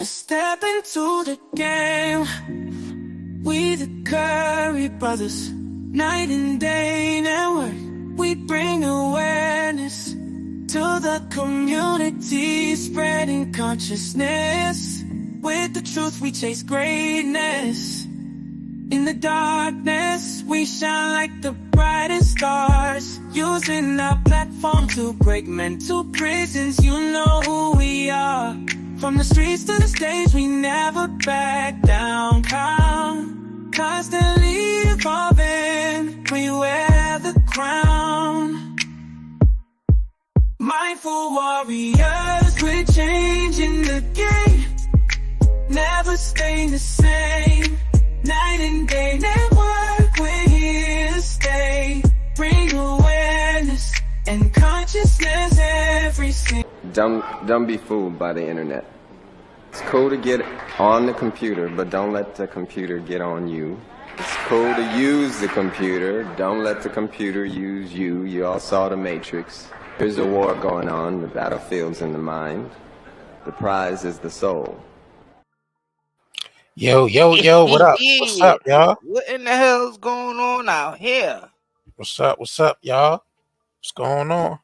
Step into the game. We the Curry brothers, night and day network. We bring awareness to the community, spreading consciousness. With the truth we chase greatness. In the darkness we shine like the brightest stars, using our platform to break mental prisons. You know who we are. From the streets to the stage, we never back down. Constantly evolving, we wear the crown. Mindful warriors, we're changing the game. Never staying the same. Night and day network, we're here to stay. Bring awareness and consciousness every single. Don't be fooled by the internet. It's cool to get on the computer, but don't let the computer get on you. It's cool to use the computer, don't let the computer use you. You all saw The Matrix. There's a war going on, the battlefield's in the mind. The prize is the soul. Yo, what up? What's up, y'all? What in the hell's going on out here? What's up, y'all? What's going on?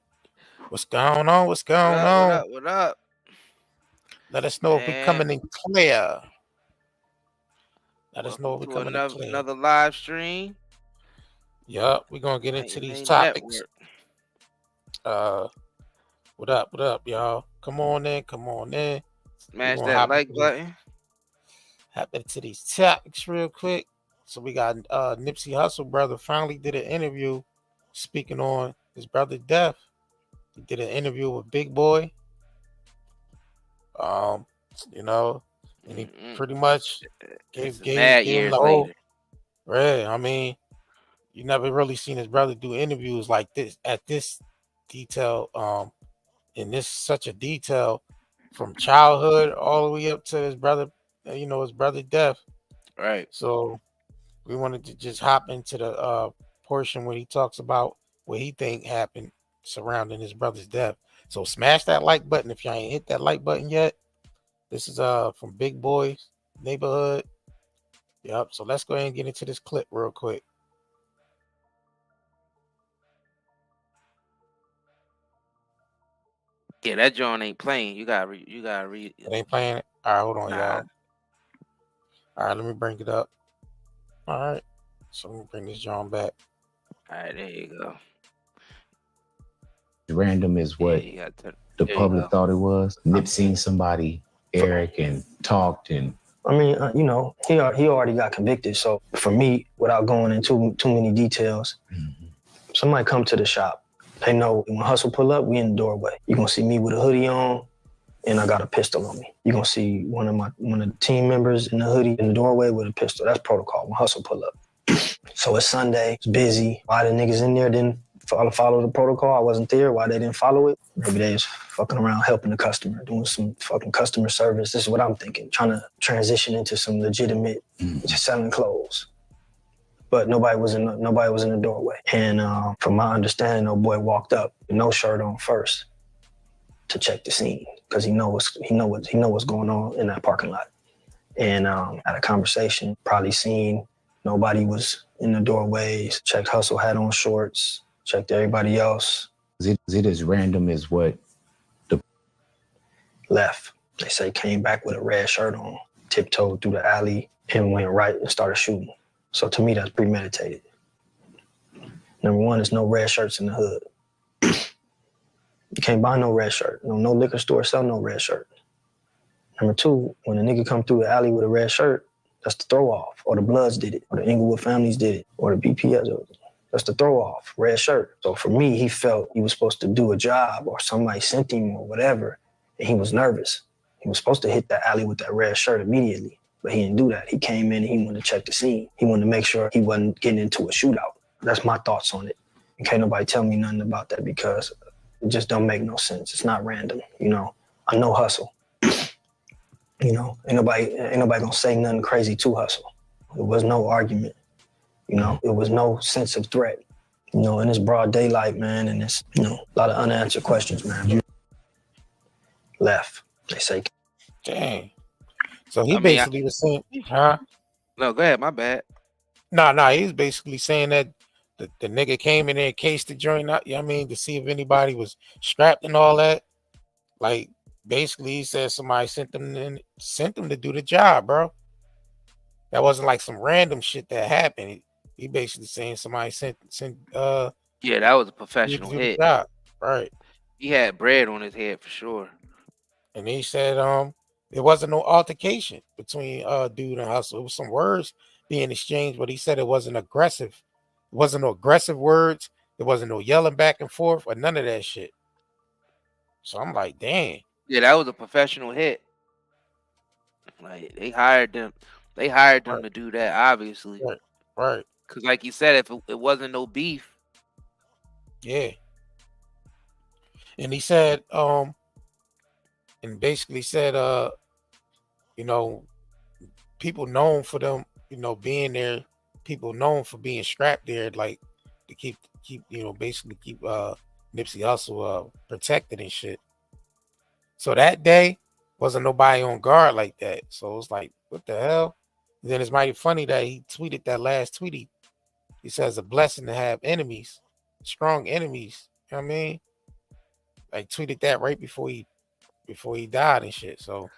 What's going on? What up? Let us know if we're coming in clear. Let us know if we're coming in clear. Another live stream. Yup, we're gonna get into these topics. What up, y'all? Come on in. Smash that like button. Happen to these topics real quick. So we got Nipsey Hussle brother finally did an interview speaking on his brother's death. He did an interview with Big Boy. And he pretty much gave him the whole. Right. I mean, you never really seen his brother do interviews like this at this detail. In this such a detail from childhood all the way up to his brother. His brother's death. Right. So we wanted to just hop into the portion where he talks about what he think happened surrounding his brother's death. So smash that like button if y'all ain't hit that like button yet. This is from Big Boy's neighborhood. Yep. So let's go ahead and get into this clip real quick. Yeah, that joint ain't playing. You gotta read. It ain't playing it. All right, hold on, y'all. All right, let me bring it up. All right. So let me bring this John back. All right, there you go. Random is what the public thought it was. Nip seen somebody, Eric, and talked and. I mean, he already got convicted. So for me, without going into too many details, somebody come to the shop. They know when Hustle pull up, we in the doorway. You're gonna see me with a hoodie on, and I got a pistol on me. You're gonna see one of the team members in the hoodie in the doorway with a pistol. That's protocol when Hustle pull up. So it's Sunday, it's busy. Why the niggas in there didn't follow the protocol? I wasn't there. Why they didn't follow it? Maybe they was fucking around helping the customer, doing some fucking customer service. This is what I'm thinking, trying to transition into some legitimate, just selling clothes. But nobody was in the doorway. And from my understanding, old boy walked up with no shirt on first to check the scene because he know what's going on in that parking lot. And had a conversation, probably seen nobody was in the doorways, checked Hustle had on shorts, checked everybody else. Is it as random as what the left? They say came back with a red shirt on, tiptoed through the alley and went right and started shooting. So to me, that's premeditated. Number one, there's no red shirts in the hood. You can't buy no red shirt. No liquor store sell no red shirt. Number two, when a nigga come through the alley with a red shirt, that's the throw off. Or the Bloods did it, or the Inglewood families did it, or the BPS. That's the throw off, red shirt. So for me, he felt he was supposed to do a job or somebody sent him or whatever, and he was nervous. He was supposed to hit that alley with that red shirt immediately, but he didn't do that. He came in and he wanted to check the scene. He wanted to make sure he wasn't getting into a shootout. That's my thoughts on it. And can't nobody tell me nothing about that because it just don't make no sense. It's not random, I know Hustle. Ain't nobody gonna say nothing crazy to Hustle. There was no argument. It was no sense of threat. And it's broad daylight, man, and it's, a lot of unanswered questions, man. Left, they say. Dang. So he basically was saying, huh? No, go ahead. My bad. No, he's basically saying that the nigga came in there, cased the joint out, you know what I mean, to see if anybody was strapped and all that. Like, basically, he said somebody sent them to do the job, bro. That wasn't like some random shit that happened. He basically saying somebody sent Yeah, that was a to professional do the hit. job, right? He had bread on his head for sure. And he said there wasn't no altercation between dude and Hustle. It was some words being exchanged, but he said it wasn't aggressive. It wasn't no aggressive words. There wasn't no yelling back and forth or none of that shit. So I'm like, damn. Yeah, that was a professional hit. Like they hired them. They hired them Right, to do that, obviously. right. Cause like you said, if it wasn't no beef. Yeah. And he said, and basically said, you know, people known for them, being there, people known for being strapped there, like to keep, basically keep Nipsey Hussle protected and shit. So that day wasn't nobody on guard like that. So it's like, what the hell? And then it's mighty funny that he tweeted that last tweet. He says a blessing to have enemies, strong enemies. You know what I mean? Like tweeted that right before he died and shit. So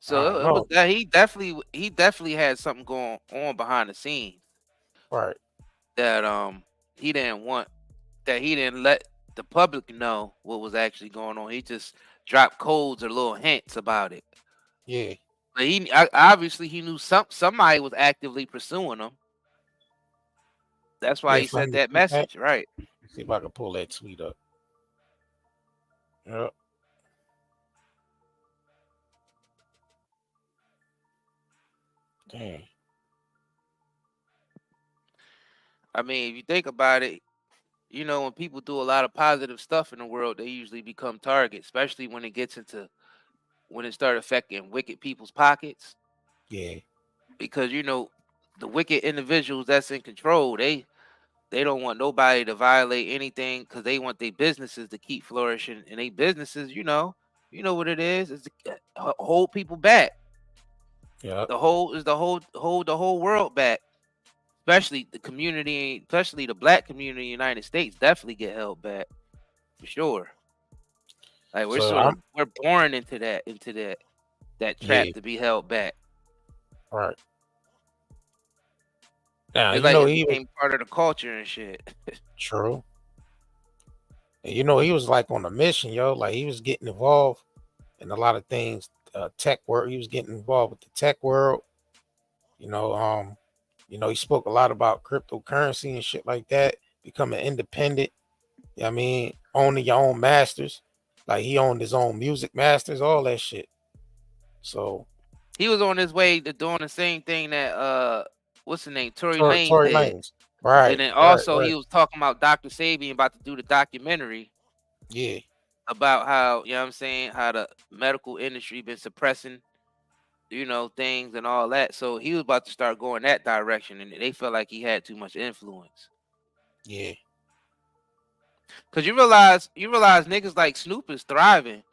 I don't So it was know. that he definitely had something going on behind the scenes Right. that he didn't let the public know what was actually going on. He just dropped codes or little hints about it. Yeah. But obviously he knew somebody was actively pursuing him. That's why Yeah, he for said him to that tweet that. message, right? See if I can pull that tweet up. Yep. Damn. I mean, if you think about it, when people do a lot of positive stuff in the world, they usually become targets, especially when it started affecting wicked people's pockets. Yeah. Because the wicked individuals that's in control, they don't want nobody to violate anything because they want their businesses to keep flourishing, and they businesses, you know what it is to hold people back. Yep. The whole world back, especially the community, especially the black community in the United States, definitely get held back for sure. Like So we're born into that yeah, trap to be held back. right. Now It's you like know it he was became part of the culture and shit. true. And he was like on a mission, yo. Like he was getting involved in a lot of things, tech work. He was getting involved with the tech world. You know, um, he spoke a lot about cryptocurrency and shit like that, becoming independent. You know what I mean, owning your own masters. Like he owned his own music masters, all that shit. So He was on his way to doing the same thing that what's the name, Tory Lanez Tory did. Lanez. And Right, then right, also he right. was talking about Dr. Sabian about to do the documentary Yeah, about how, what I'm saying, how the medical industry been suppressing, things and all that. So he was about to start going that direction, and they felt like he had too much influence. yeah. Cause you realize niggas like Snoop is thriving.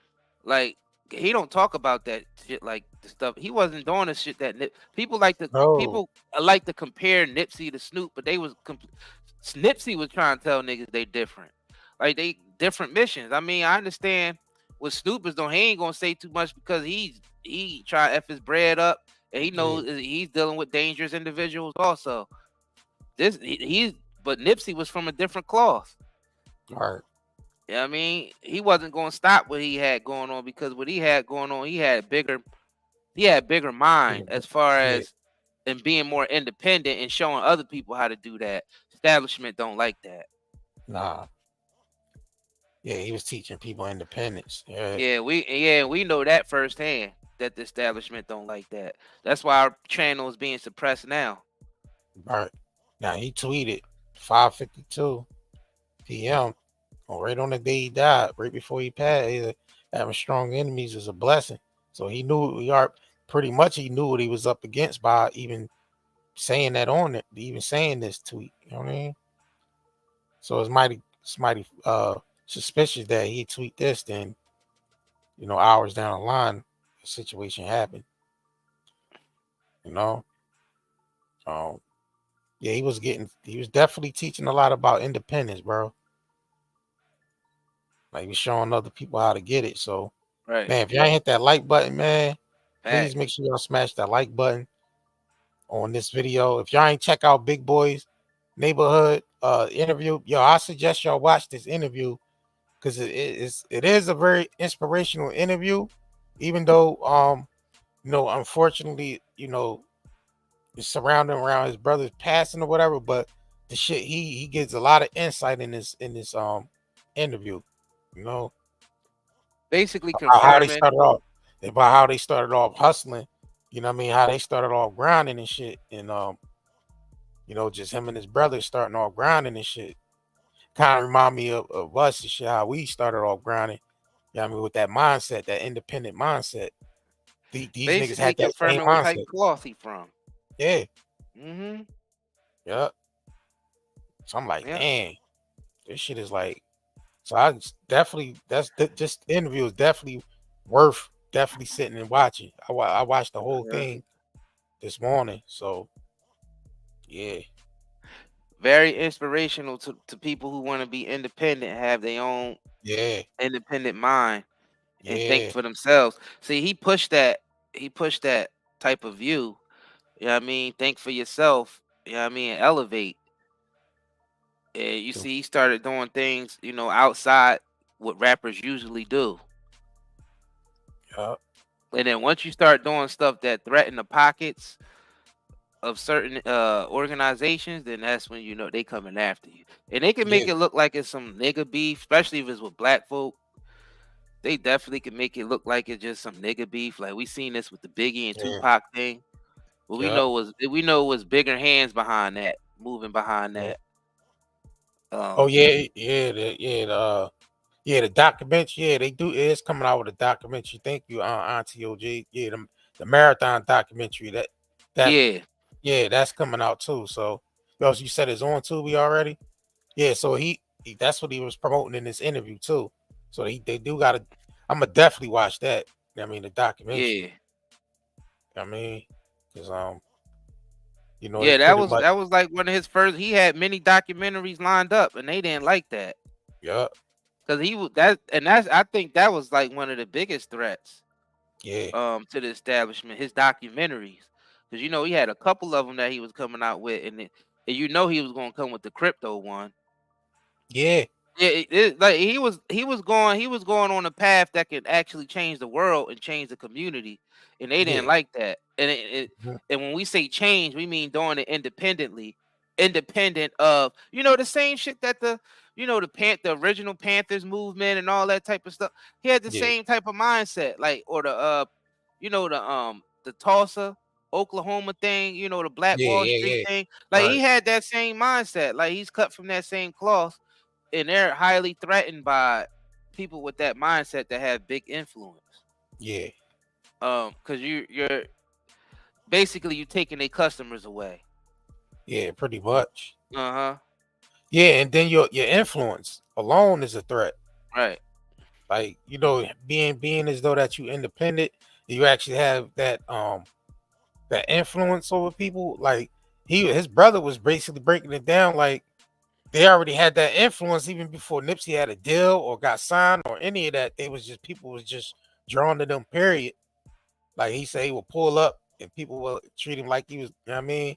Like he don't talk about that shit, like the stuff he wasn't doing the shit that people like to No, people like to compare Nipsey to Snoop, but Nipsey was trying to tell niggas they different, like they different missions. I mean, I understand what Snoop is doing. He ain't gonna say too much because he try to f his bread up, and he yeah, knows he's dealing with dangerous individuals also. He's but Nipsey was from a different cloth. right. Yeah, I mean, he wasn't going to stop what he had going on because what he had going on, he had bigger mind as far Yeah, as and being more independent and showing other people how to do that. Establishment don't like that. nah. Yeah, he was teaching people independence. Yeah, We know that firsthand that the establishment don't like that. That's why our channel is being suppressed now. right. Now he tweeted 5:52 p.m. Right on the day he died, right before he passed. Having strong enemies is a blessing. So he knew pretty much he knew what he was up against by even saying that on it, even saying this tweet. You know what I mean? So it's mighty suspicious that he tweet this, then hours down the line, the situation happened. know. Yeah, he was definitely teaching a lot about independence, bro. Like, he was showing other people how to get it. So, Right. man, if y'all ain't hit that like button, man, please Facts. make sure y'all smash that like button on this video. If y'all ain't check out Big Boy's neighborhood interview, yo, I suggest y'all watch this interview because it is a very inspirational interview, even though you know, unfortunately, you know, it's surrounding around his brother's passing or whatever, but the shit he gives a lot of insight in this interview, you know, Basically about how they confirming. started off, about how they started off hustling, you know what I mean, how they started off grinding and shit, and you know, just him and his brother starting off grinding and shit. Kind of remind me of us and shit, how we started off grinding, you know what I mean, with that mindset, that independent mindset. These niggas Basically had that same confirming what type mindset. of cloth he from. Yeah. Mm-hmm. Yeah. So I'm like, Yeah. dang, this shit is like, so I definitely, just the interview is definitely worth definitely sitting and watching. I watched the whole thing this morning. So yeah. Very inspirational to people who want to be independent, have their own independent mind, and think Yeah. for themselves. See, he pushed that type of view. You know what I mean? Think for yourself. You know what I mean? Elevate. And you see, he started doing things, you know, outside what rappers usually do. Yeah. And then once you start doing stuff that threaten the pockets of certain organizations, then that's when you know they coming after you. And they can make Yeah. it look like it's some nigga beef, especially if it's with black folk. They definitely can make it look like it's just some nigga beef. Like we seen this with the Biggie and Yeah. Tupac thing. But Yeah. we know was bigger hands behind that, moving behind Yeah. that. Oh yeah, the documentary. Yeah, they do. It is coming out with a documentary. Thank you, Auntie OG. Yeah, the marathon documentary. That Yeah. Yeah, that's coming out too. So, you said it's on Tubi already. Yeah, so he that's what he was promoting in this interview too. So they do gotta. I'm gonna definitely watch that. I mean, the documentary. Yeah. I mean, because you know, Yeah, it's pretty much. that was like one of his first. He had many documentaries lined up, and they didn't like that. Yeah. Because he was that, and that's I think that was like one of the biggest threats. Yeah. To the establishment, his documentaries, because you know he had a couple of them that he was coming out with, and you know he was gonna come with the crypto one. Yeah. Yeah, like he was going on a path that could actually change the world and change the community, and they didn't Yeah. like that. And when we say change, we mean doing it independently, independent of the same shit that the original Panthers movement and all that type of stuff. He had the Yeah. same type of mindset, like or the Tulsa, Oklahoma thing, the Black Yeah. Wall Yeah. Street Yeah. thing. Like he Right. had that same mindset. Like he's cut from that same cloth, and they're highly threatened by people with that mindset that have big influence. Yeah. Because you're basically you taking their customers away. Yeah, pretty much. Uh-huh. Yeah, and then your influence alone is a threat. Right. Like, being as though that you independent, you actually have that influence over people. Like his brother was basically breaking it down. Like they already had that influence even before Nipsey had a deal or got signed or any of that. People was just drawn to them. Period. Like he said, he would pull up and people will treat him like he was. You know what I mean?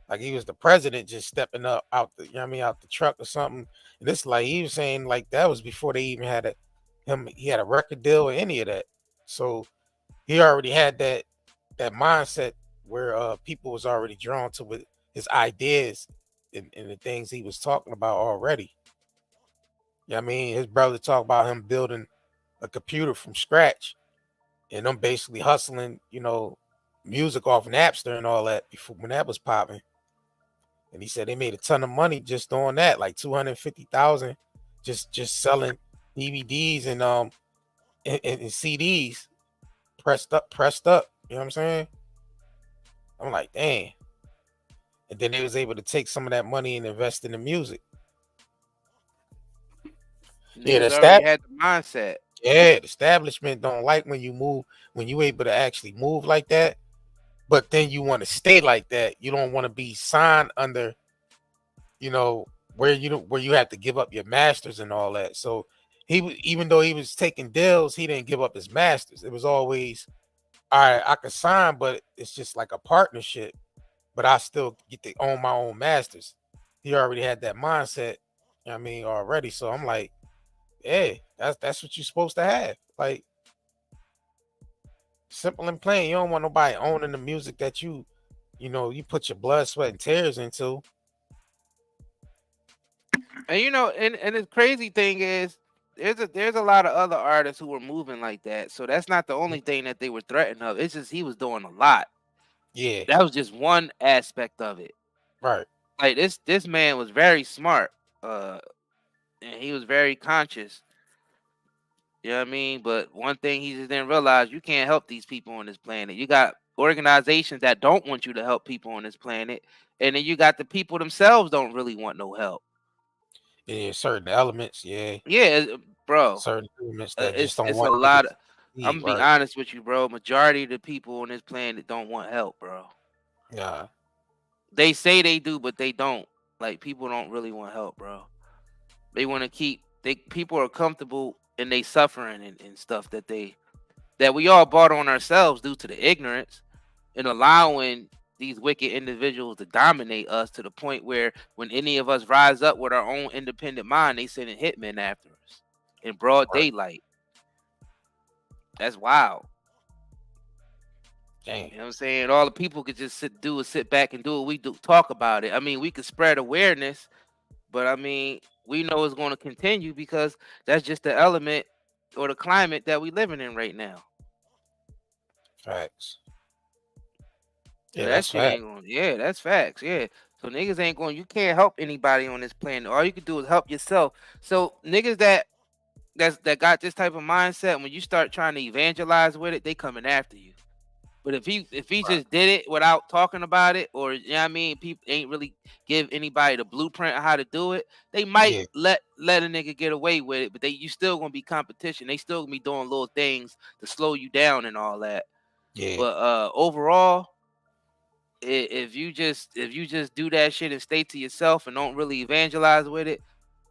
Like he was the president just stepping up out the, out the truck or something. And it's like he was saying like that was before they even had he had a record deal or any of that. So he already had that mindset where people was already drawn to his ideas and the things he was talking about already. Yeah, I mean, his brother talked about him building a computer from scratch and them basically hustling, music off Napster and all that before when that was popping. And he said they made a ton of money just doing that, like 250,000, just selling DVDs and and CDs pressed up. You know what I'm saying? I'm like, dang. And then they was able to take some of that money and invest in the music. Niggas already had the mindset. Yeah, the establishment don't like when you able to actually move like that. but then you want to stay like that. You don't want to be signed under, where you have to give up your masters and all that. So even though he was taking deals, he didn't give up his masters. It was always, all right, I could sign, but it's just like a partnership, but I still get to own my own masters. He already had that mindset, already. So I'm like, hey, that's what you're supposed to have. Like, simple and plain. You don't want nobody owning the music that you put your blood, sweat, and tears into. And and the crazy thing is, there's a lot of other artists who were moving like that. So that's not the only thing that they were threatened of. It's just he was doing a lot. Yeah, that was just one aspect of it. Right. Like this man was very smart, and he was very conscious. You know what I mean? But one thing he just didn't realize, you can't help these people on this planet. You got organizations that don't want you to help people on this planet, and then you got the people themselves don't really want no help. Yeah, certain elements, yeah. Yeah, bro. Certain elements that just It's don't a want lot of. eat, I'm gonna be right. honest with you, bro. Majority of the people on this planet don't want help, bro. Yeah. They say they do, but they don't. Like, people don't really want help, bro. They want to people are comfortable in they suffering and stuff that we all brought on ourselves due to the ignorance and allowing these wicked individuals to dominate us to the point where when any of us rise up with our own independent mind, they sending hitmen after us in broad daylight. That's wild. Dang. You know what I'm saying? All the people could just sit back and do what we do, talk about it. I mean, we could spread awareness, but I mean, we know it's going to continue because that's just the element or the climate that we living in right now. Facts. Yeah, that shit ain't going. Yeah, that's facts. Yeah. So niggas ain't going. You can't help anybody on this planet. All you can do is help yourself. So niggas that got this type of mindset, when you start trying to evangelize with it, they coming after you. But if he just did it without talking about it, or you know what I mean, people ain't really give anybody the blueprint of how to do it, they might let a nigga get away with it, but you still gonna be competition. They still gonna be doing little things to slow you down and all that. Yeah. But overall, if you just do that shit and stay to yourself and don't really evangelize with it,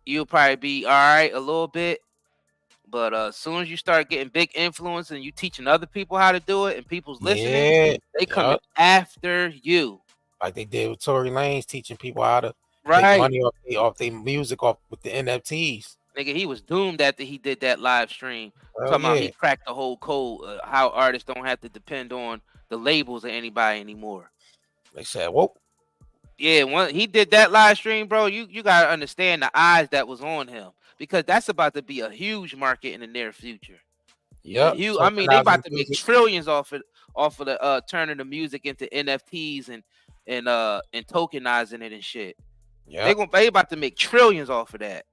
you'll probably be all right a little bit. But as soon as you start getting big influence and you teaching other people how to do it and people's listening, they coming after you. Like they did with Tory Lanez, teaching people how to make money off their music, off with the NFTs. Nigga, he was doomed after he did that live stream. Talking about he cracked the whole code, how artists don't have to depend on the labels or anybody anymore. They said, whoa. Yeah, when he did that live stream, bro, you gotta understand the eyes that was on him, because that's about to be a huge market in the near future. Yeah, I mean, they about to make trillions off of the turning the music into NFTs and tokenizing it and shit. Yeah, they about to make trillions off of that.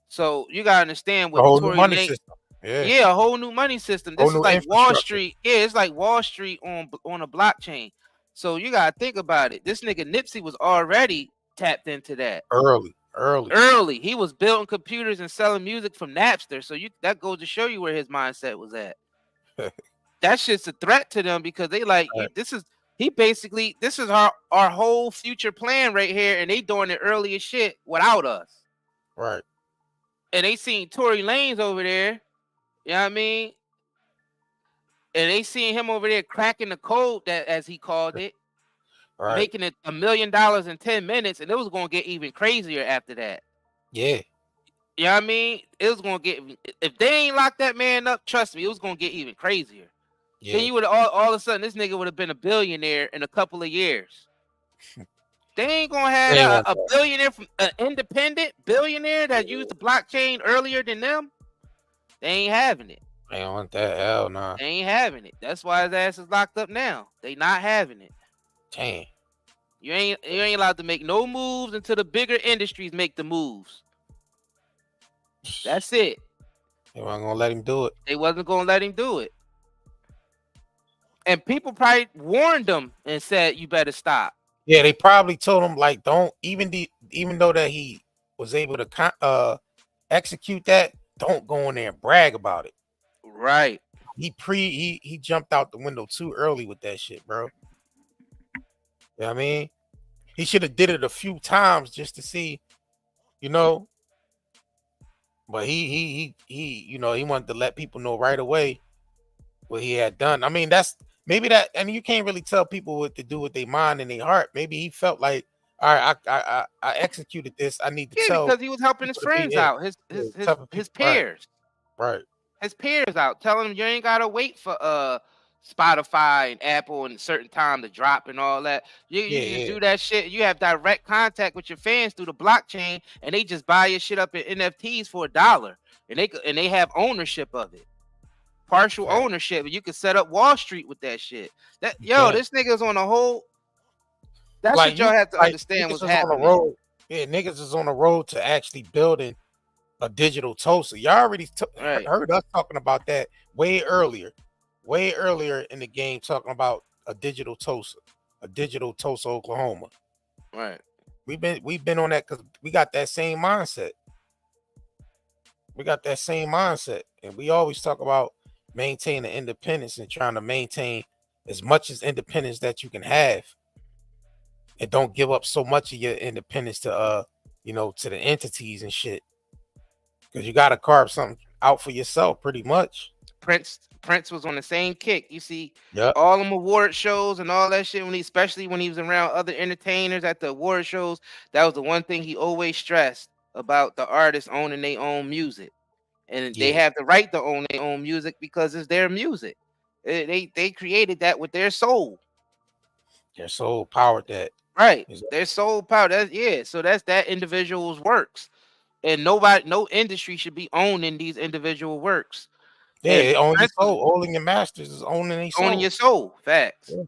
So you gotta understand what a whole new money system. Yeah, a whole new money system. This is like Wall Street. Yeah, it's like Wall Street on a blockchain. So you gotta think about it. This nigga Nipsey was already tapped into that early. He was building computers and selling music from Napster. So that goes to show you where his mindset was at. That shit's a threat to them because they like this is our whole future plan right here, and they doing the earliest shit without us. Right. And they seen Tory Lanez over there. You know what I mean? And they seen him over there cracking the code, that as he called it, making it $1 million in 10 minutes, and it was gonna get even crazier after that. Yeah. You know what I mean? It was gonna get, if they ain't locked that man up, trust me, it was gonna get even crazier. Yeah. Then you would all of a sudden this nigga would have been a billionaire in a couple of years. They ain't gonna have a billionaire from an independent billionaire that used the blockchain earlier than them. They ain't having it. They don't want that. Hell nah. They ain't having it. That's why his ass is locked up now. They not having it. Damn. You ain't allowed to make no moves until the bigger industries make the moves. That's it. They weren't gonna let him do it. They wasn't gonna let him do it. And people probably warned them and said, "You better stop." Yeah, they probably told him like, don't even though that he was able to execute that, don't go in there and brag about it. Right. He jumped out the window too early with that shit, bro. You know what I mean? He should have did it a few times just to see, you know. But he you know, he wanted to let people know right away what he had done. I mean, that's maybe that, and you can't really tell people what to do with their mind and their heart. Maybe he felt like, all right, I executed this. I need to Yeah, tell because he was helping his people to be friends in. out, Yeah, telling his people, right, peers. right. His peers out, telling him you ain't gotta wait for Spotify and Apple and a certain time to drop and all that. You just Yeah, do that shit. You have direct contact with your fans through the blockchain, and they just buy your shit up in NFTs for $1, and they have ownership of it, partial fact. ownership. And you can set up Wall Street with that shit. That You yo, can't. this nigga's on a whole. That's Like what y'all have to understand niggas what's is on the happening. road. Yeah, niggas is on the road to actually building a digital toaster. Y'all already Right, heard us talking about that way earlier in the game, talking about a digital toaster, Oklahoma. right. We've been on that because we got that same mindset. We got that same mindset, and we always talk about maintaining independence and trying to maintain as much as independence that you can have, and don't give up so much of your independence to you know, to the entities and shit, because you got to carve something out for yourself pretty much. Prince was on the same kick. You see, Yep. all them award shows and all that shit, especially when he was around other entertainers at the award shows, that was the one thing he always stressed about the artists owning their own music. And they Yeah, have the right to own their own music because it's their music. They created that with their soul. they're so powered that Right. is Their soul power. So that's that individual's works. And no industry should be owning these individual works. And yeah, own your Prince was soul. Owning your masters is owning a owning soul. your soul. Facts. Yeah.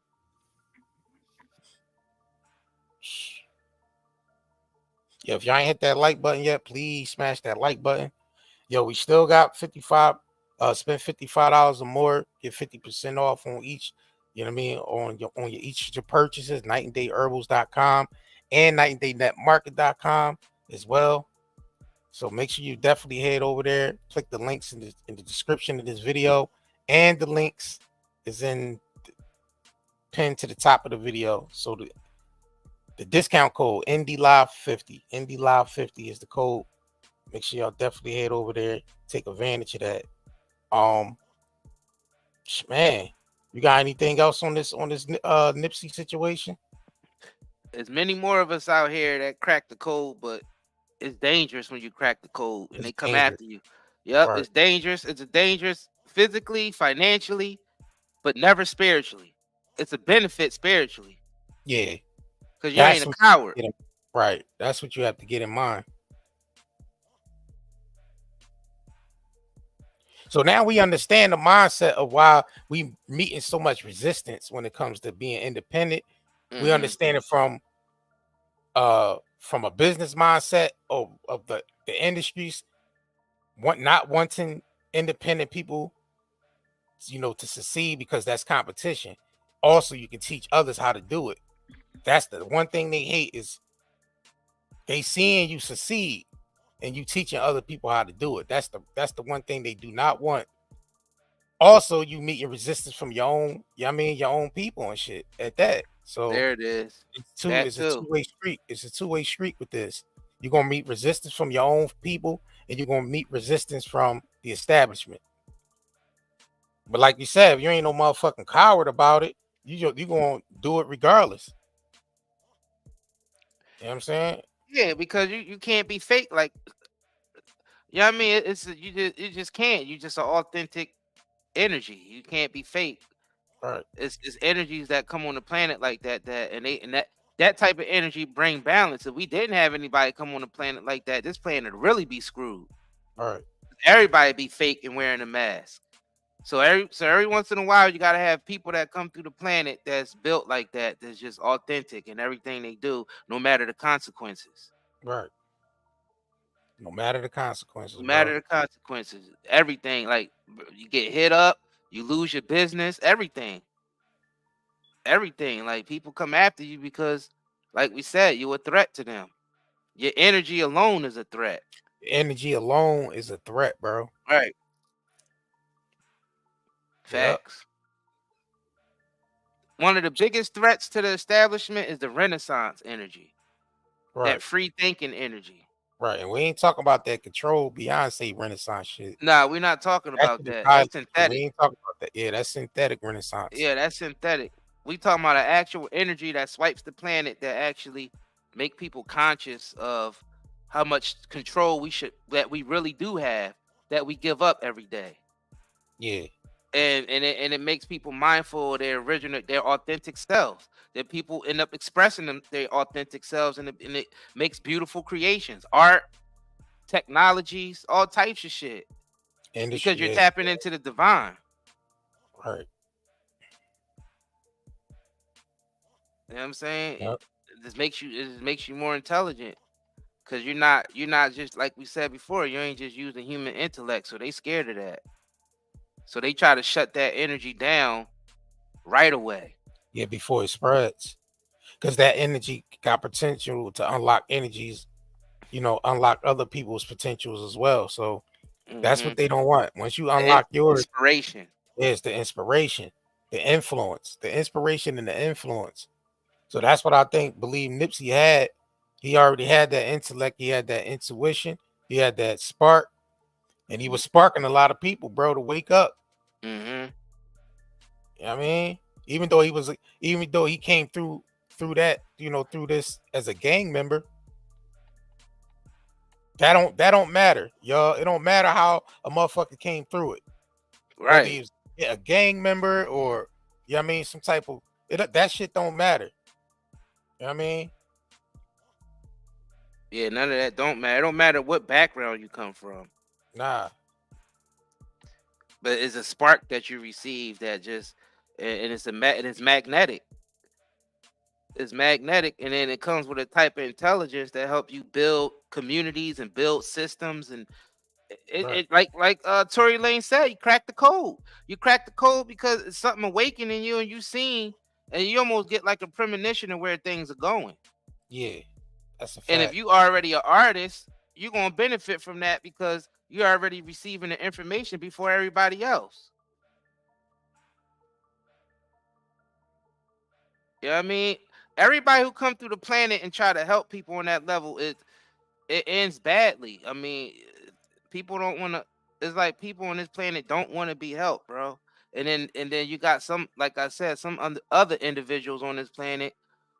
Yo, if y'all ain't hit that like button yet, please smash that like button. Yo, we still got 55. Spend $55 or more, get 50% off on each. You know what I mean? On your each of your purchases, nightandayherbals.com and nightanddaynetmarket.com as well. So make sure you definitely head over there. Click the links in the description of this video, and the links is in pinned to the top of the video. So the discount code NDLive50. NDLive50 is the code. Make sure y'all definitely head over there, take advantage of that. Man, you got anything else on this Nipsey situation? There's many more of us out here that crack the code, but it's dangerous when you crack the code and It's they come dangerous, after you. Yep, right? it's dangerous. It's a dangerous physically, financially, but never spiritually. It's a benefit spiritually Yeah, because you that's ain't a what coward. right. That's what you have to get in mind. So now we understand the mindset of why we meeting so much resistance when it comes to being independent. We understand it from a business mindset of the industries not wanting independent people, you know, to succeed because that's competition. Also, you can teach others how to do it. That's the one thing they hate, is they seeing you succeed and you teaching other people how to do it. That's the one thing they do not want. Also, you meet your resistance from your own, you know what I mean, your own people and shit at that. So There it is. That it's a too. two-way street. It's a two-way street with this. You're gonna meet resistance from your own people, and you're gonna meet resistance from the establishment. But like you said, if you ain't no motherfucking coward about it, you gonna do it regardless. You know what I'm saying? Yeah, because you can't be fake. Like, you know what I mean? You just can't. You just an authentic energy. You can't be fake. Right, It's energies that come on the planet like that and that type of energy bring balance. If we didn't have anybody come on the planet like that, this planet would really be screwed. right, Everybody be fake and wearing a mask. So every once in a while, you gotta have people that come through the planet that's built like that, that's just authentic in everything they do, no matter the consequences. right. No matter the consequences, No bro. matter the consequences, everything. Like, you get hit up, you lose your business, everything. Everything. Like, people come after you because, like we said, you're a threat to them. Your energy alone is a threat. Energy alone is a threat, bro. Right. Yep. Facts. one of the biggest threats to the establishment is the Renaissance energy, Right. that free thinking energy. Right. And we ain't talking about that control Beyonce Renaissance shit. Nah, we're not talking about that. That's synthetic. We ain't talking about that. Yeah, that's synthetic Renaissance. Yeah, that's synthetic. We talking about an actual energy that swipes the planet, that actually make people conscious of how much control that we really do have, that we give up every day. Yeah. And it makes people mindful of their authentic selves. That people end up expressing their authentic selves, and it makes beautiful creations, art, technologies, all types of shit. Because you're tapping into the divine. Right. You know what I'm saying? Yep. It makes you more intelligent. Cause you're not just, like we said before, you ain't just using human intellect. So they scared of that. So they try to shut that energy down right away. Yeah, before it spreads. Because that energy got potential to unlock energies, unlock other people's potentials as well. So that's what they don't want. Once you unlock yours, inspiration. It's the inspiration, the influence, the inspiration and the influence. So that's what I believe Nipsey had. He already had that intellect. He had that intuition. He had that spark. And he was sparking a lot of people, bro, to wake up. Mm-hmm. You know what I mean? Even though he came through that, through this as a gang member, that don't matter, y'all. It don't matter how a motherfucker came through it. Right. Whether he was a gang member or, you know what I mean, some type of that shit don't matter. You know what I mean? Yeah, none of that don't matter. It don't matter what background you come from. Nah. But it's a spark that you receive that just, and it's magnetic. It's magnetic, and then it comes with a type of intelligence that help you build communities and build systems, and it like Tory Lane said, you crack the code. You crack the code because it's something awakening you, and you seen, and you almost get like a premonition of where things are going. Yeah, that's a fact. And if you already an artist, you're gonna benefit from that because you're already receiving the information before everybody else. You know what I mean? Everybody who come through the planet and try to help people on that level, it ends badly. I mean, people don't want to. It's like people on this planet don't want to be helped, bro. And then you got some, like I said, some other individuals on this planet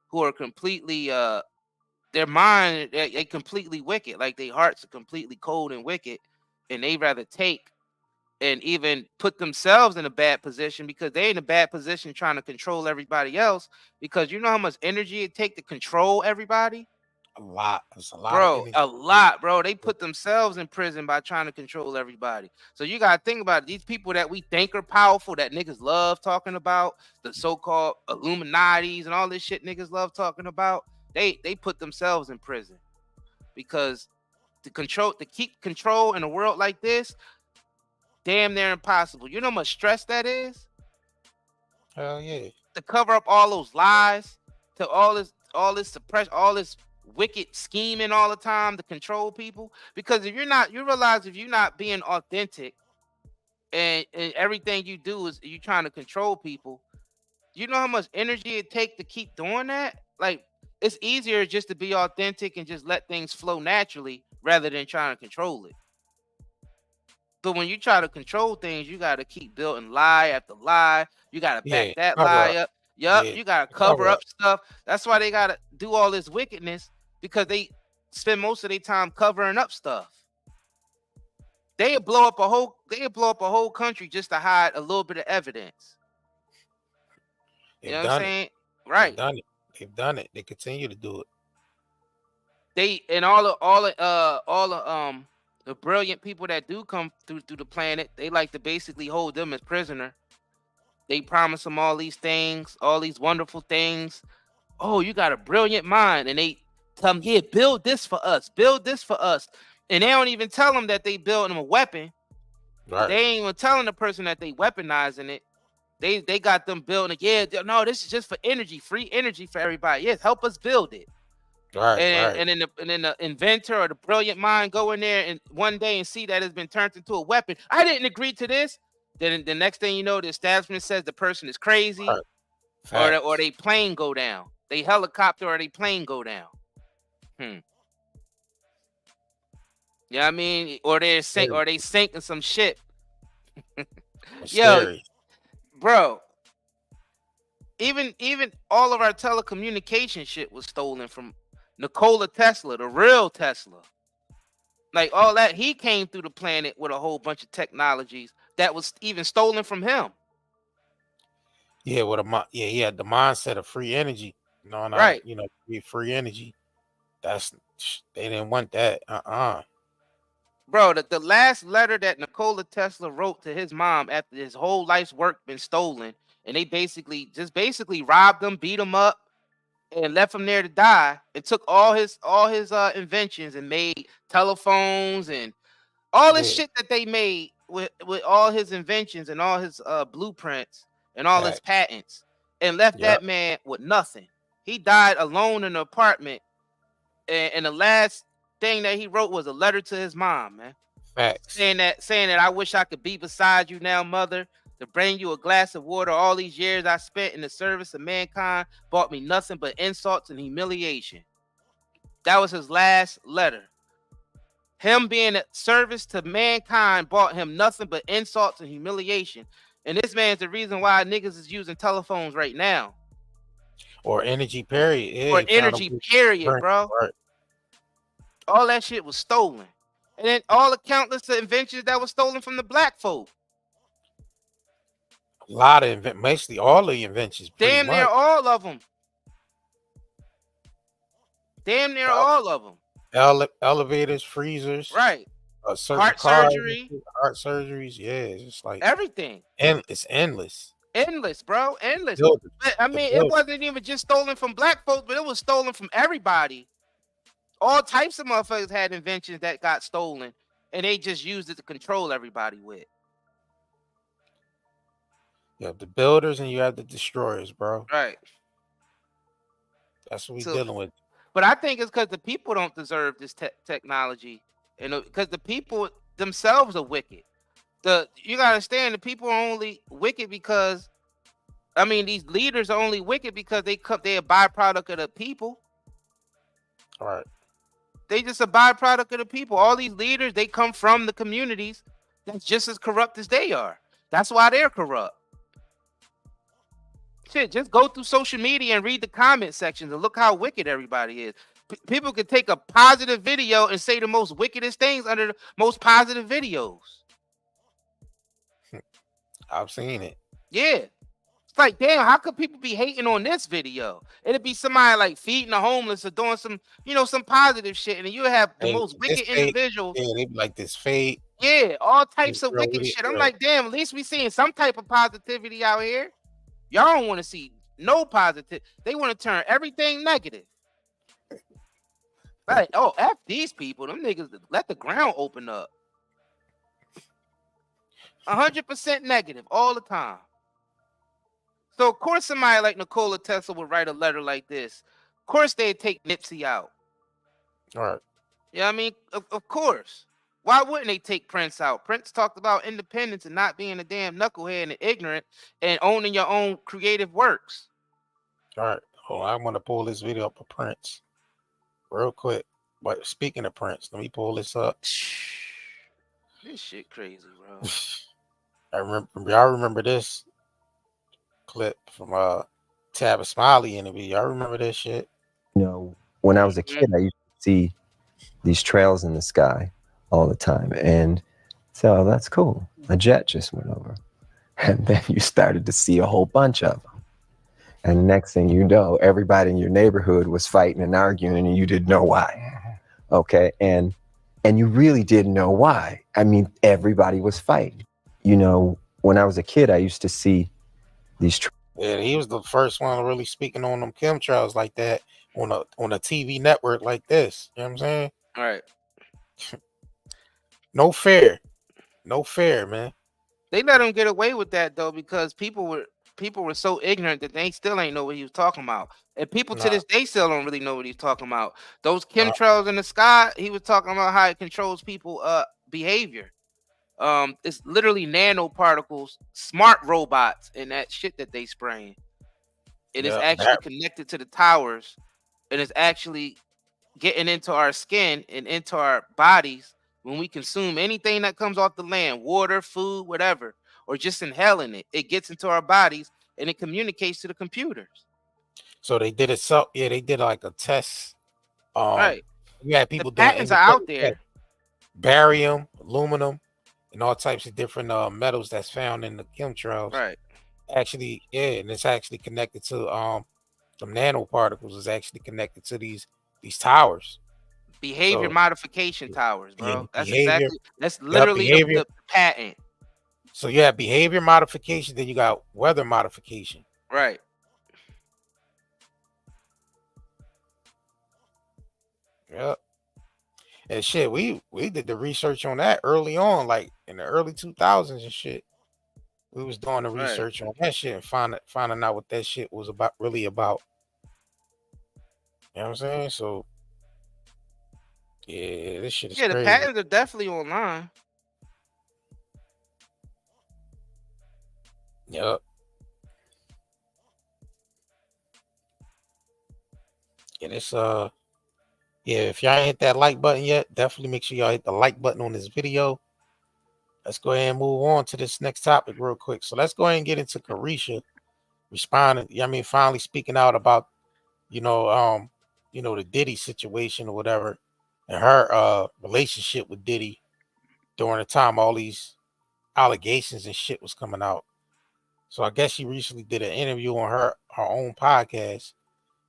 who are completely their mind, they completely wicked. Like their hearts are completely cold and wicked, and they rather take and even put themselves in a bad position because they in a bad position trying to control everybody else. Because you know how much energy it take to control everybody? A lot. It's a lot, bro. A lot, bro. They put themselves in prison by trying to control everybody. So you gotta think about it. These people that we think are powerful, that niggas love talking about, the so-called Illuminatis and all this shit niggas love talking about, they put themselves in prison because to keep control in a world like this, damn near impossible. You know how much stress that is? Hell yeah. To cover up all those lies, to all this suppression, all this wicked scheming all the time to control people. Because if you realize if you're not being authentic and everything you do is you trying to control people, you know how much energy it takes to keep doing that? Like, it's easier just to be authentic and just let things flow naturally rather than trying to control it. But when you try to control things, you got to keep building lie after lie. You got to back that lie up. Yup, you got to cover up stuff. That's why they got to do all this wickedness, because they spend most of their time covering up stuff. They blow up a whole country just to hide a little bit of evidence. You know what I'm saying? Right. They've done it. They continue to do it. They and all the brilliant people that do come through the planet, they like to basically hold them as prisoner. They promise them all these things, all these wonderful things. Oh, you got a brilliant mind. And they tell them, yeah, build this for us. Build this for us. And they don't even tell them that they build them a weapon. Right. They ain't even telling the person that they weaponizing it. They got them building it. Yeah, no, this is just for energy, free energy for everybody. Yes, help us build it. Right, and then the inventor or the brilliant mind go in there and one day and see that it's been turned into a weapon. I didn't agree to this. Then the next thing you know, the establishment says the person is crazy. or they plane go down. They helicopter or they plane go down. You know what I mean? Or they sinking some shit. Yo, bro. Even all of our telecommunication shit was stolen from Nikola Tesla, the real Tesla. Like all that, he came through the planet with a whole bunch of technologies that was even stolen from him. Yeah, he had the mindset of free energy. Right. Free energy. They didn't want that. Bro, the last letter that Nikola Tesla wrote to his mom after his whole life's work been stolen, and they basically robbed him, beat him up, and left him there to die, and took all his inventions and made telephones and all this shit that they made with all his inventions and all his blueprints and all his patents, and left that man with nothing. He died alone in an apartment, and the last thing that he wrote was a letter to his mom, man. Facts. Saying that I wish I could be beside you now, mother, to bring you a glass of water. All these years I spent in the service of mankind brought me nothing but insults and humiliation. That was his last letter. Him being a service to mankind brought him nothing but insults and humiliation. And this man's the reason why niggas is using telephones right now. Or energy, period. Yeah, or energy, period, bro. Right. All that shit was stolen. And then all the countless inventions that was stolen from the black folk. A lot of basically all the inventions. Damn near all of them. Damn near all of them. Elevators, freezers. Right. Heart surgery. Heart surgeries. Yeah, it's just like everything. And it's endless. Endless, bro. Endless. But, I mean, it wasn't even just stolen from black folks, but it was stolen from everybody. All types of motherfuckers had inventions that got stolen, and they just used it to control everybody with. You have the builders and you have the destroyers, bro. Right. That's what we're dealing with. But I think it's because the people don't deserve this technology, and because the people themselves are wicked. You gotta understand, the people are only wicked because, I mean, these leaders are only wicked because they're a byproduct of the people. All right. They just a byproduct of the people. All these leaders, they come from the communities that's just as corrupt as they are. That's why they're corrupt. Shit, just go through social media and read the comment sections and look how wicked everybody is. People can take a positive video and say the most wickedest things under the most positive videos. I've seen it. Yeah. It's like, damn, how could people be hating on this video? It'd be somebody like feeding the homeless or doing some, some positive shit, and you have the most wicked individuals. Yeah, they be like this fade. Yeah, all types of wicked shit. I'm like, damn, at least we seeing some type of positivity out here. Y'all don't want to see no positive. They want to turn everything negative. Like, oh, F these people. Them niggas let the ground open up. 100% negative all the time. So, of course, somebody like Nikola Tesla would write a letter like this. Of course, they'd take Nipsey out. All right. Yeah, I mean, of course. Why wouldn't they take Prince out? Prince talked about independence and not being a damn knucklehead and ignorant and owning your own creative works. All right. Oh, I want to pull this video up of Prince real quick. But speaking of Prince, let me pull this up. This shit crazy, bro. Y'all remember this clip from Tabitha Smiley interview? Y'all remember this shit? When I was a kid, I used to see these trails in the sky all the time, and so that's cool. A jet just went over, and then you started to see a whole bunch of them, and next thing you know, everybody in your neighborhood was fighting and arguing, and you didn't know why. Okay, and you really didn't know why. I mean, everybody was fighting. When I was a kid, I used to see these. Yeah, he was the first one really speaking on them chemtrails like that on a TV network like this. You know what I'm saying? All right. No fair, man. They let him get away with that though because people were so ignorant that they still ain't know what he was talking about, and people to this day still don't really know what he's talking about. Those chemtrails in the sky, he was talking about how it controls people behavior. It's literally nanoparticles, smart robots, and that shit that they spraying. It is actually connected to the towers, and it's actually getting into our skin and into our bodies when we consume anything that comes off the land, water, food, whatever, or just inhaling it. It gets into our bodies and it communicates to the computers. So they did it. So yeah, they did like a test. Right. Yeah, people the doing patents are out there. Barium, aluminum, and all types of different metals that's found in the chemtrails. Right. Actually, yeah, and it's actually connected to some nanoparticles is actually connected to these towers. Behavior modification towers, bro. That's behavior, that's literally the patent. So you have behavior modification, then you got weather modification. Right. Yep. And shit, we did the research on that early on, like in the early 2000s and shit. We was doing the research on that shit and finding out what that shit was really about. You know what I'm saying? So yeah, this shit is crazy. The patents are definitely online. Yep. And it's yeah, if y'all ain't hit that like button yet, definitely make sure y'all hit the like button on this video. Let's go ahead and move on to this next topic real quick. So let's go ahead and get into Caresha responding. I mean, finally speaking out about, the Diddy situation or whatever, and her relationship with Diddy during the time all these allegations and shit was coming out. So I guess she recently did an interview on her own podcast.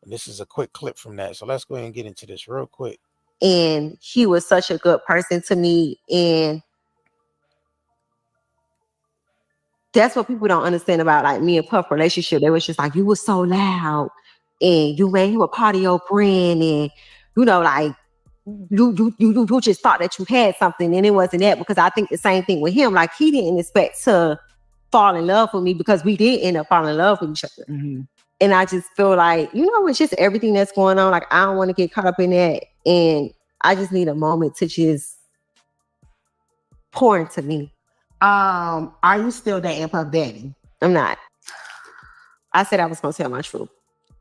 And this is a quick clip from that. So let's go ahead and get into this real quick. And he was such a good person to me. And that's what people don't understand about like me and Puff relationship. They was just like, you were so loud and you made him a part of your brand. And, like you just thought that you had something and it wasn't that, because I think the same thing with him. Like he didn't expect to fall in love with me because we did end up falling in love with each other. Mm-hmm. And I just feel like, it's just everything that's going on. Like, I don't want to get caught up in that. And I just need a moment to just pour into me. Are you still dating Puff Daddy? I'm not. I said I was going to tell my truth.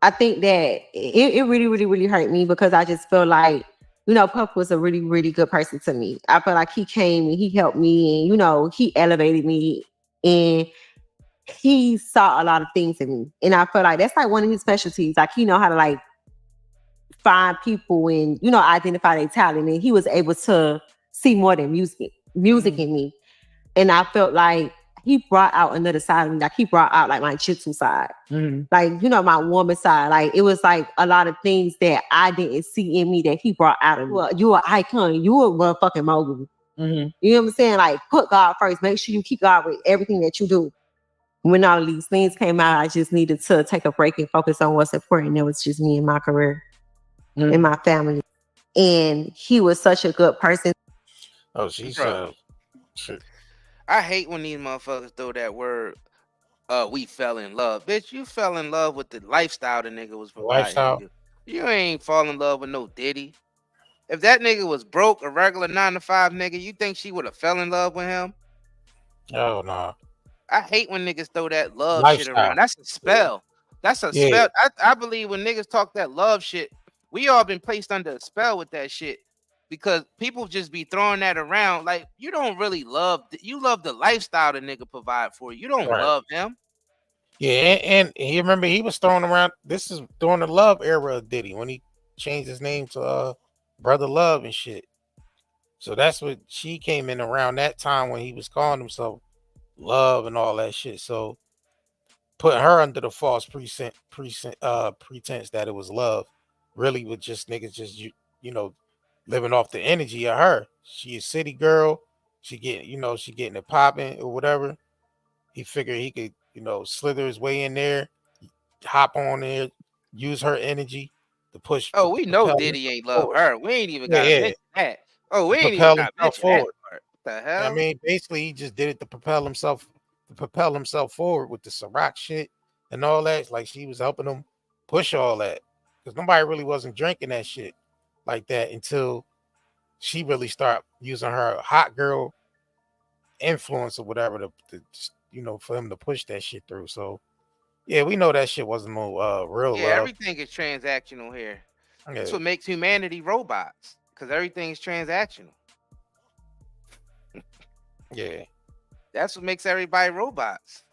I think that it really, really, really hurt me because I just feel like, Puff was a really, really good person to me. I feel like he came and he helped me and, he elevated me and he saw a lot of things in me. And I feel like that's like one of his specialties. Like he know how to like find people and, identify their talent. And he was able to see more than music in me. And I felt like he brought out another side of me. Like he brought out like my jitsu side. Mm-hmm. Like, my woman side. Like it was like a lot of things that I didn't see in me that he brought out of me. Well, you're an icon. You a motherfucking mogul. Mm-hmm. You know what I'm saying? Like put God first. Make sure you keep God with everything that you do. When all of these things came out, I just needed to take a break and focus on what's important. It was just me and my career and my family. And he was such a good person. Oh, she's shit. I hate when these motherfuckers throw that word, we fell in love. Bitch, you fell in love with the lifestyle the nigga was providing. You ain't fall in love with no Diddy. If that nigga was broke, a regular 9-to-5 nigga, you think she would have fell in love with him? Oh, no. I hate when niggas throw that love shit around. That's a spell. That's a spell. I believe when niggas talk that love shit, we all been placed under a spell with that shit. Because people just be throwing that around. Like, you don't really you love the lifestyle the nigga provide for you. You don't love him. Yeah, and you remember he was throwing around, this is during the Love era of Diddy, when he changed his name to Brother Love and shit. So that's what she came in around that time when he was calling himself Love and all that shit. So putting her under the false pretense that it was love, really with just niggas just living off the energy of her. She a city girl. She getting it popping or whatever. He figured he could, slither his way in there, hop on there, use her energy to push. Oh, we know Diddy ain't love her. We ain't even got to mention that. Oh, we ain't even got to mention forward. That part. What the hell? I mean, basically, he just did it to propel himself forward with the Ciroc shit and all that. Like she was helping him push all that because nobody really wasn't drinking that shit like that until she really started using her hot girl influence or whatever to for him to push that shit through. So Yeah, we know that shit wasn't no real Yeah, love. everything is transactional here. Yeah. That's what makes humanity robots, because everything is transactional. Yeah. That's what makes everybody robots.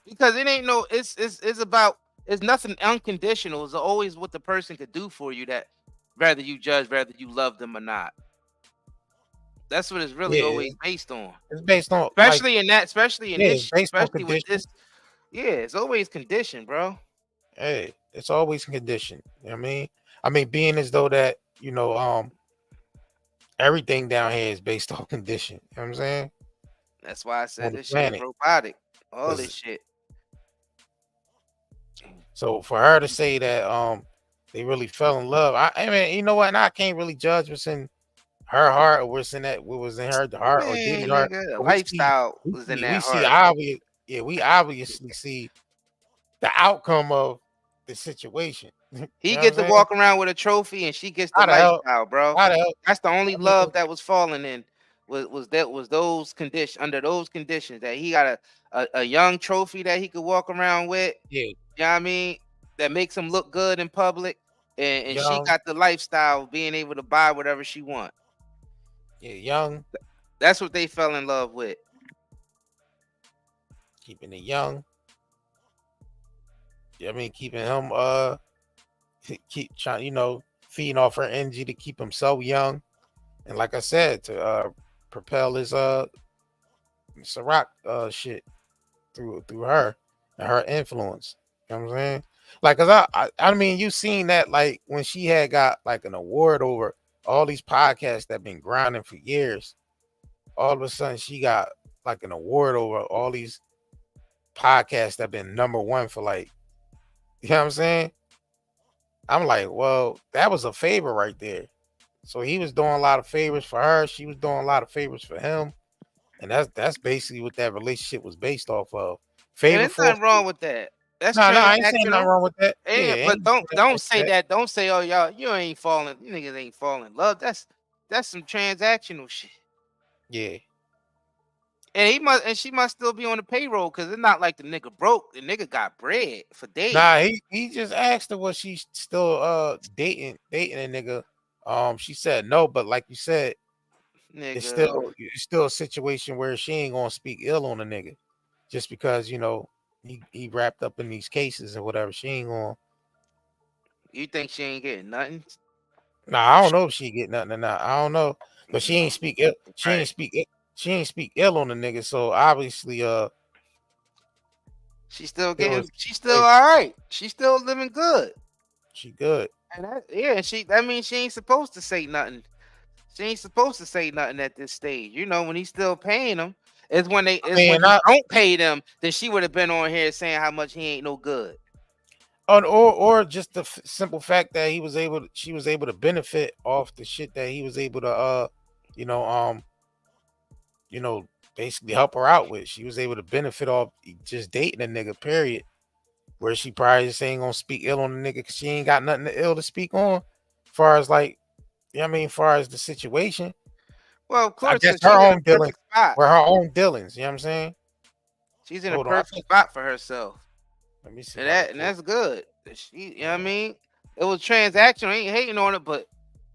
Because it ain't no, it's about, it's nothing unconditional. It's always what the person could do for you, that whether you judge, whether you love them or not. That's what it's really Yeah. always based on. It's based on Especially in that, especially in yeah, this, it's based on especially with condition. this. Yeah, it's always conditioned, bro. Hey, it's always condition. You know what I mean, being as though that, everything down here is based on condition. You know what I'm saying? That's why I On said the this shit is planet. robotic. All 'Cause- this shit. So for her to say that they really fell in love, I mean, you know what? And I can't really judge what's in her heart or what's in that, what was in her heart or Diddy's Man, heart. nigga, the But lifestyle was in we that see heart. obvious, yeah, we obviously see the outcome of the situation. He You know get what to I'm saying? walk around with a trophy, and she gets the How the hell? lifestyle, bro. How the hell? That's the only I mean, love that was falling in. Was those conditions, under those conditions, that he got a young trophy that he could walk around with. yeah, You know what I mean? That makes him look good in public, and she young, got the lifestyle of being able to buy whatever she want. yeah, young, That's what they fell in love with. keeping it young. I mean, keeping him keep trying, feeding off her energy to keep him so young. And like I said, to propel his Ciroc shit through her and her influence. You know what I'm saying? Like, cause I mean, you seen that, like, when she had got like an award over all these podcasts that been grinding for years. All of a sudden, she got like an award over all these podcasts that been #1 for, like, you know what I'm saying? I'm like, well, that was a favor right there. So he was doing a lot of favors for her. She was doing a lot of favors for him. And that's basically what that relationship was based off of. And Favor there's for nothing wrong with that. That's no, I ain't saying nothing transactional. wrong with that. Yeah, Yeah, but ain't don't say that. Don't say, oh, y'all, you ain't falling. You niggas ain't falling in love. That's some transactional shit. Yeah. And she must still be on the payroll, because it's not like the nigga broke. The nigga got bread for days. Nah, he just asked her was she still dating a nigga. She said no, but like you said, Nigga, it's still a situation where she ain't gonna speak ill on a nigga just because he wrapped up in these cases and whatever. She ain't gonna. you think she ain't getting nothing? Nah, I don't know if she get nothing or not. I don't know, but she ain't speak ill. She ain't speak ill on the nigga. So obviously, she's still all right. She's still living good. She good. And that means she ain't supposed to say nothing. She ain't supposed to say nothing at this stage. When he's still paying them. It's when when he don't pay them, then she would have been on here saying how much he ain't no good. Or just the simple fact that she was able to benefit off the shit that he was able to basically help her out with. She was able to benefit off just dating a nigga, period. Where she probably just ain't gonna speak ill on the nigga because she ain't got nothing ill to speak on. Far as like, far as the situation. Well, of course, I guess her own dealings were her own dealings. You know what I'm saying? She's in a perfect spot for herself. Let me see. And that's good. You know what I mean? It was transactional. I ain't hating on it, but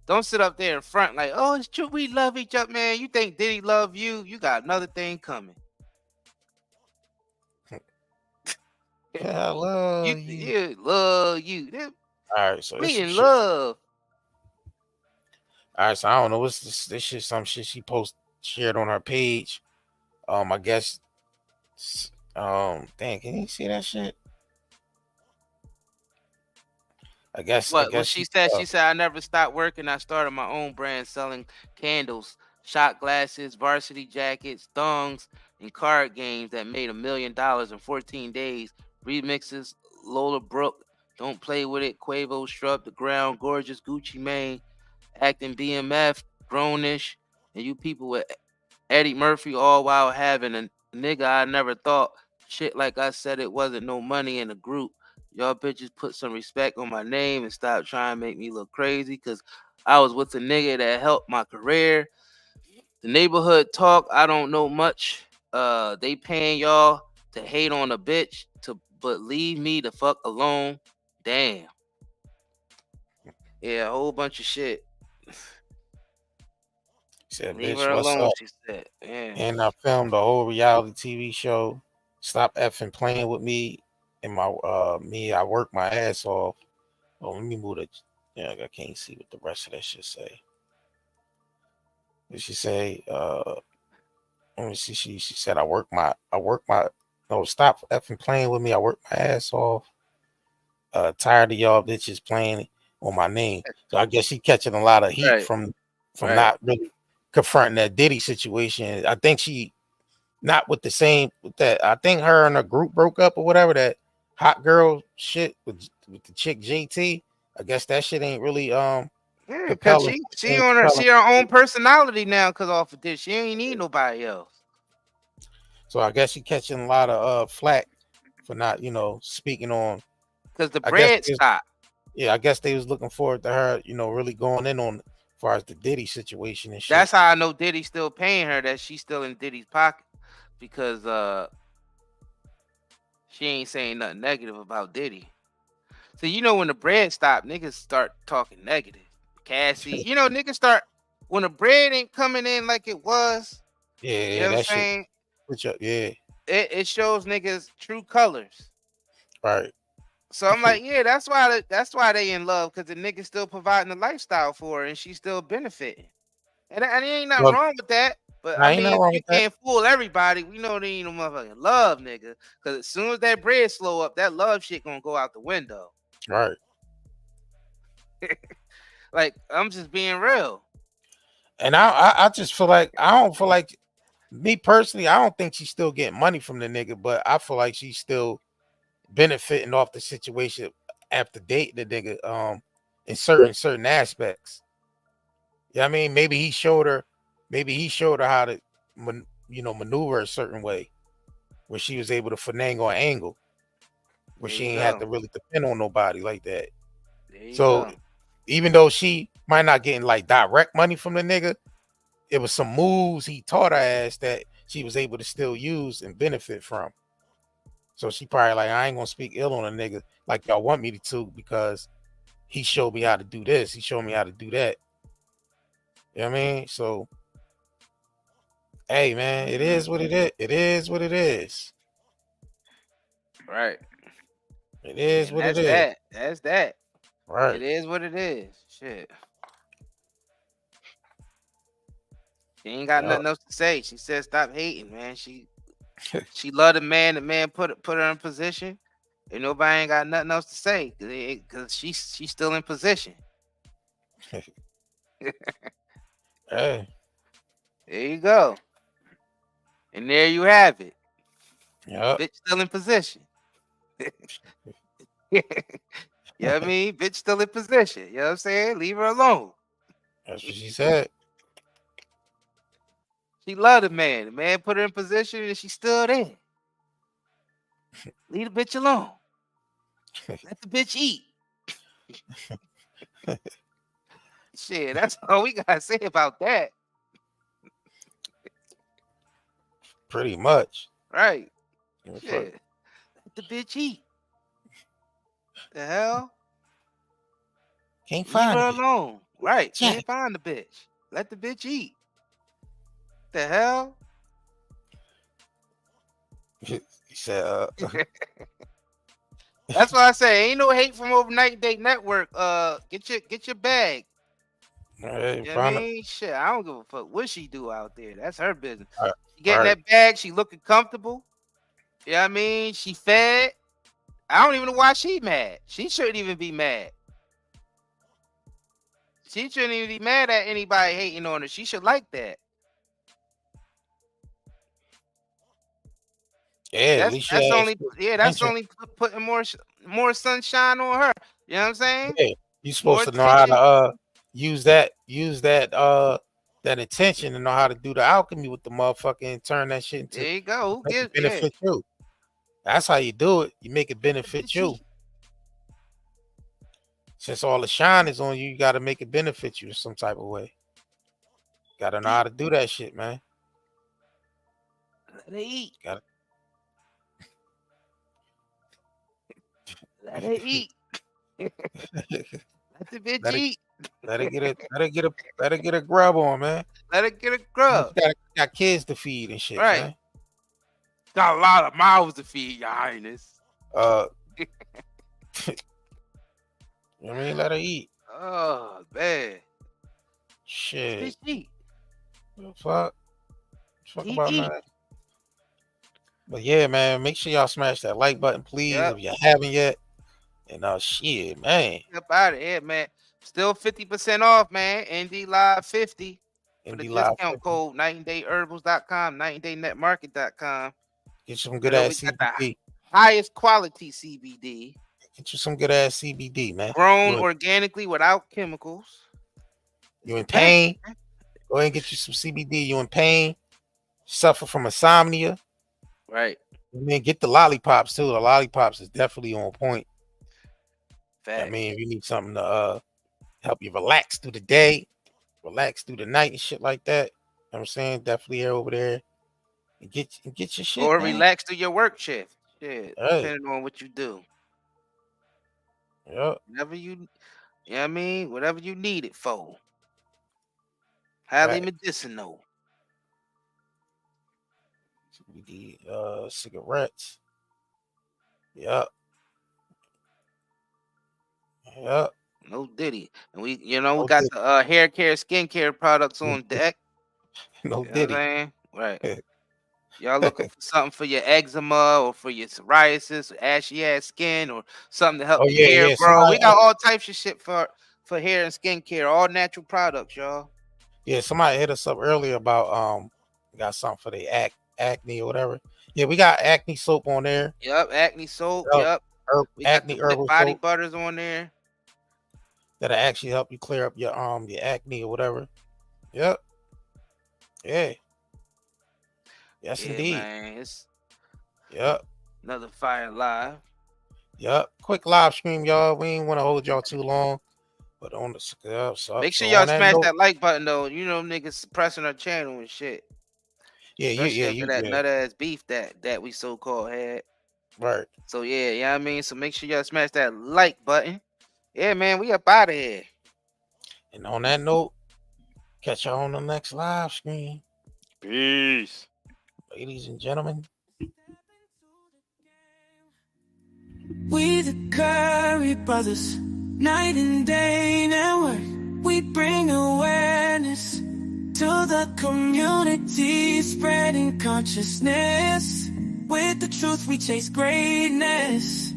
don't sit up there in front like, oh, it's true. We love each other, man. You think Diddy love you? You got another thing coming. Yeah, I love you. Yeah, love you. All right, so we in love. All right, so I don't know what's this shit. Some shit she shared on her page. I guess. Dang, can you see that shit? I guess. What she said? She said, I never stopped working. I started my own brand selling candles, shot glasses, varsity jackets, thongs, and card games that made $1 million in 14 days. Remixes, Lola Brooke, Don't Play With It, Quavo, Shrub the Ground, Gorgeous, Gucci Mane, Acting BMF, Grownish, and you people with Eddie Murphy, all while having a nigga I never thought. Shit, like I said, it wasn't no money in the group. Y'all bitches put some respect on my name and stop trying to make me look crazy, because I was with a nigga that helped my career. The neighborhood talk, I don't know much. They paying y'all to hate on a bitch, to but leave me the fuck alone. Damn. Yeah, a whole bunch of shit. Said, Leave bitch, her what's alone, up? she said. Yeah. And I filmed the whole reality TV show. Stop effing playing with me and my I work my ass off. Oh, let me move it. Yeah, I can't see what the rest of that shit say. Did she say, let me see, she said I work my no, stop effing playing with me. I work my ass off. Tired of y'all bitches playing on my name. So I guess she catching a lot of heat Right. from Right. not really confronting that Diddy situation. I think she not with the same with that. I think her and her group broke up or whatever. That hot girl shit with the chick JT. I guess that shit ain't really Yeah, cause compelling. she on her she her own personality now cause off of this. She ain't need nobody else. So I guess she catching a lot of flack for not, speaking on. Cause the I guess bread stopped. yeah, I guess they was looking forward to her, really going in on as far as the Diddy situation and shit. That's how I know Diddy's still paying her, that she's still in Diddy's pocket, because she ain't saying nothing negative about Diddy. So when the bread stopped, niggas start talking negative. Cassie, niggas start when the bread ain't coming in like it was. Yeah, You know what I'm that saying? shit. Yeah. It shows niggas true colors. Right. So I'm like, yeah, that's why they in love, because the nigga still providing the lifestyle for her and she's still benefiting. And there ain't nothing wrong with that. But I ain't mean, nothing wrong you with that. can't fool everybody. We know they ain't no motherfucking love, nigga. Because as soon as that bread slow up, that love shit gonna go out the window. Right. Like, I'm just being real. And I just feel like I don't feel like, me personally, I don't think she's still getting money from the nigga, but I feel like she's still benefiting off the situation after dating the nigga, in certain aspects. Yeah, I mean, maybe he showed her how to maneuver a certain way where she was able to finagle an angle where she ain't have to really depend on nobody like that. So even though she might not getting like direct money from the nigga, it was some moves he taught her ass that she was able to still use and benefit from. So she probably like, I ain't gonna speak ill on a nigga like y'all want me to, because he showed me how to do this. He showed me how to do that. You know what I mean? So, hey man, it is what it is. It is what it is. Right. It is what it is. That's that. Right. It is what it is. Shit. She ain't got nothing else to say. She said, "Stop hating, man." She loved the man. The man put her in position, and nobody ain't got nothing else to say because she's still in position. Hey. There you go. And there you have it. Yep. Bitch still in position. You know what I mean? Bitch still in position. You know what I'm saying? Leave her alone. That's what she said. She loved the man. The man put her in position and she's still there. Leave the bitch alone. Let the bitch eat. Shit, that's all we gotta say about that. Pretty much. Right. Shit. Let the bitch eat. The hell? Can't Leave find her it. alone. Right. Can't find the bitch. Let the bitch eat. The hell? He said, That's why I say ain't no hate from Overnight Date Network. Get your bag. Hey, You know what I mean? Shit, I don't give a fuck what she do out there. That's her business. Right, She getting that bag, she looking comfortable. You know what I mean? She fed. I don't even know why she mad. She shouldn't even be mad. She shouldn't even be mad at anybody hating on her. She should like that. Yeah, that's only putting more sunshine on her. You know what I'm saying? Yeah, you supposed to know how to use that that attention and know how to do the alchemy with the motherfucker and turn that shit into, there you go. Who gives benefit you. That's how you do it. You make it benefit you. Since all the shine is on you, you got to make it benefit you in some type of way. Got to know how to do that shit, man. Let her eat. Got Let her eat. Let the bitch eat. Let her get a grub on, man. Let her get a grub. Got kids to feed and shit, right. Man. Got a lot of mouths to feed, Your Highness. You know what I mean? Let her eat. Oh, man. Shit. Bitch eat. Fuck about that. But yeah, man, make sure y'all smash that like button, please, if you haven't yet. And shit, man. Up out of here, man. Still 50% off, man. ND Live 50. For the discount code, 90dayherbals.com, 90daynetmarket.com. Get you some good ass CBD. Highest quality CBD. Get you some good ass CBD, man. Grown organically without chemicals. You in pain? Go ahead and get you some CBD. You in pain? Suffer from insomnia? Right. And then get the lollipops too. The lollipops is definitely on point. Fact. I mean, if you need something to help you relax through the day, relax through the night and shit like that, you know what I'm saying? Definitely over there and get your shit. Or man. relax through your work shift. Shit. Depending on what you do. Yep. Whatever you know what I mean? Whatever you need it for. Highly medicinal. CBD, cigarettes. Yep. No Diddy. And we got the hair care, skincare products on deck. No Diddy. Right. Y'all looking for something for your eczema or for your psoriasis, or ashy ass skin, or something to help your hair grow. We got all types of shit for hair and skincare, all natural products, y'all. Yeah, somebody hit us up earlier about got something for the acne or whatever. Yeah, we got acne soap on there. Yep, acne soap. Yep. We acne got the herbal body soap butters on there. that'll actually help you clear up your acne or whatever. Yep. Yeah. Yes, indeed. Man, yep. Another fire live. Yep. Quick live stream, y'all. We ain't want to hold y'all too long. But on the make sure y'all smash that like button though. You know niggas suppressing our channel and shit. Yeah. That nut ass beef that we so called had. Right. So yeah, I mean, so make sure y'all smash that like button. Yeah, man, we up out of here. And on that note, catch y'all on the next live stream. Peace. Ladies and gentlemen. We the Curry brothers, night and day network. We bring awareness to the community, spreading consciousness. With the truth we chase greatness.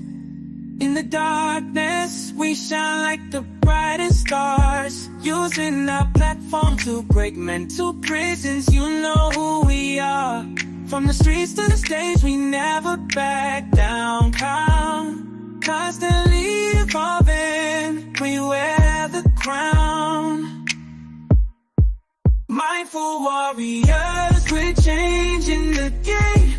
In the darkness we shine like the brightest stars, using our platform to break mental prisons. You know who we are. From the streets to the stage, we never back down. Constantly evolving, we wear the crown. Mindful warriors, we're changing the game.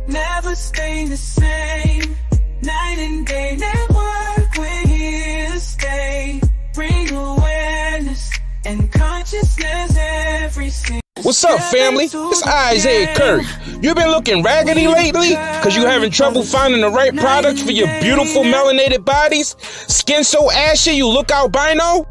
Never stay the same. Night and day network, we're here to stay. Bring awareness and consciousness every single. What's up, family? It's Isaiah Kirk. You been looking raggedy lately? Cause you having trouble finding the right products for your beautiful melanated bodies? Skin so ashy you look albino?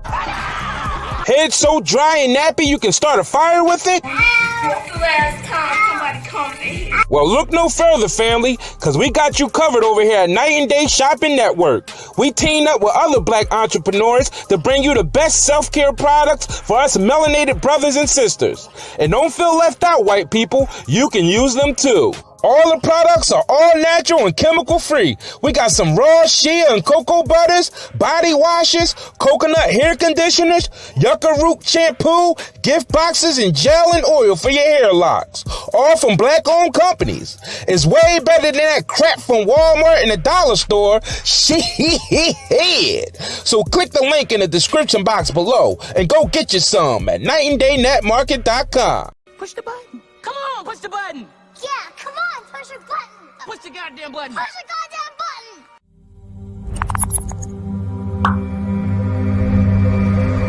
Head so dry and nappy you can start a fire with it? Last time somebody comes in here. Well, look no further, family, because we got you covered over here at Night and Day Shopping Network. We teamed up with other black entrepreneurs to bring you the best self-care products for us melanated brothers and sisters. And don't feel left out, white people. You can use them too. All the products are all natural and chemical free. We got some raw shea and cocoa butters, body washes, coconut hair conditioners, yucca root shampoo, gift boxes, and gel and oil for your hair locks. All from black-owned companies. It's way better than that crap from Walmart and the dollar store. Shit. So click the link in the description box below and go get you some at nightanddaynetmarket.com. Push the button. Come on, push the button. Yeah, come on, push your button. Push the goddamn button. Push the goddamn